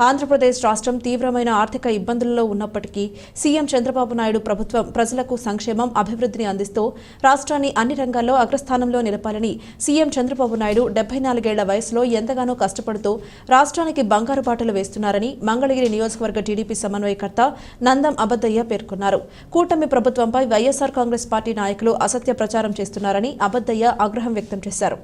ఆంధ్రప్రదేశ్ రాష్ట్రం తీవ్రమైన ఆర్థిక ఇబ్బందుల్లో ఉన్నప్పటికీ సీఎం చంద్రబాబు నాయుడు ప్రభుత్వం ప్రజలకు సంక్షేమం, అభివృద్ధిని అందిస్తూ రాష్ట్రాన్ని అన్ని రంగాల్లో అగ్రస్థానంలో నిలపాలని సీఎం చంద్రబాబు నాయుడు 74 ఏళ్ల వయసులో ఎంతగానో కష్టపడుతూ రాష్ట్రానికి బంగారు బాటలు వేస్తున్నారని మంగళగిరి నియోజకవర్గ టీడీపీ సమన్వయకర్త నందం అబద్దయ్య పేర్కొన్నారు. కూటమి ప్రభుత్వంపై వైఎస్ఆర్ కాంగ్రెస్ పార్టీ నాయకులు అసత్య ప్రచారం చేస్తున్నారని అబద్దయ్య ఆగ్రహం వ్యక్తం చేశారు.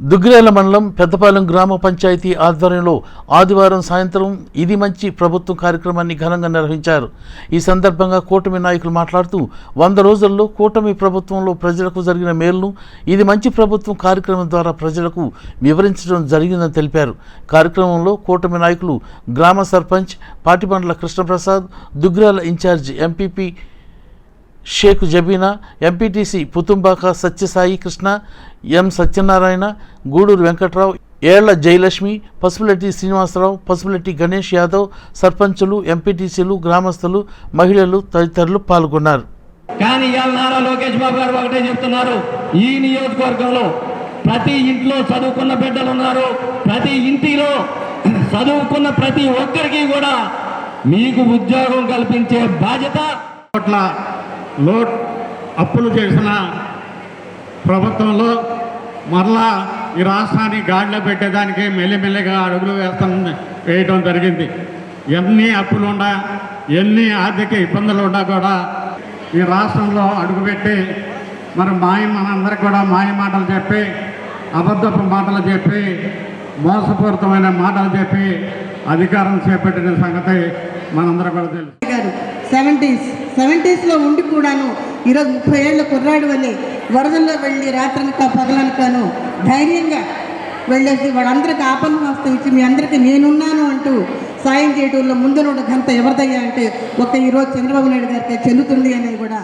దుగ్గిరాల మండలం పెద్దపాలెం గ్రామ పంచాయతీ ఆధ్వర్యంలో ఆదివారం సాయంత్రం ఇది మంచి ప్రభుత్వం కార్యక్రమాన్ని ఘనంగా నిర్వహించారు. ఈ సందర్భంగా కూటమి నాయకులు మాట్లాడుతూ 100 రోజుల్లో కూటమి ప్రభుత్వంలో ప్రజలకు జరిగిన మేలును ఇది మంచి ప్రభుత్వం కార్యక్రమం ద్వారా ప్రజలకు వివరించడం జరిగిందని తెలిపారు. కార్యక్రమంలో కూటమి నాయకులు గ్రామ sarpanch Patibandla Krishnaprasad, Duggirala in charge MPP Sheikh Jabina, MPTC Puthumbaka Satyasai Krishna, M Satyanarayana, Gudur Venkatrao, ఏళ్ల జయలక్ష్మి, పసుపులెట్టి శ్రీనివాసరావు, పసుపులెట్టి గణేష్ యాదవ్, సర్పంచులు, ఎంపీటీసీలు, గ్రామస్తులు, మహిళలు తదితరులు పాల్గొన్నారు. కానీ ఇవాళ నారా లోకేష్ బాబు గారు ఒకటే చెప్తున్నారు, ఈ నియోజకవర్గంలో ప్రతి ఇంట్లో చదువుకున్న బిడ్డలు ఉన్నారు. ప్రతి ఇంటిలో చదువుకున్న ప్రతి ఒక్కరికి కూడా మీకు ఉద్యోగం కల్పించే బాధ్యత. లోట్ అప్పులు చేసిన ప్రభుత్వంలో మరలా ఈ రాష్ట్రాన్ని గాడిలో పెట్టేదానికి మెల్లిమెల్లిగా అడుగులు వేయడం జరిగింది. ఎన్ని అప్పులున్నా, ఎన్ని ఆర్థిక ఇబ్బందులు ఉన్నా కూడా ఈ రాష్ట్రంలో అడుగుపెట్టి మనందరికీ కూడా మాయ మాటలు చెప్పి, అబద్ధపు మాటలు చెప్పి, మోసపూరితమైన మాటలు చెప్పి అధికారం చేపట్టిన సంగతి మనందరూ కూడా తెలుసు. 70s ఉండి కూడాను ఈరోజు 30 ఏళ్ళ కుర్రాడు వల్లే వరదల్లో వెళ్ళి రాత్రనక పగలనకను ధైర్యంగా వెళ్ళేసి వాళ్ళందరికీ ఆపన్న హస్తం ఇచ్చి మీ అందరికీ నేనున్నాను అంటూ సాయం చేయడంలో ముందు ఘనత ఎవరిదయ్యా అంటే ఈరోజు చంద్రబాబు నాయుడు గారికి చెల్లుతుంది అనేది కూడా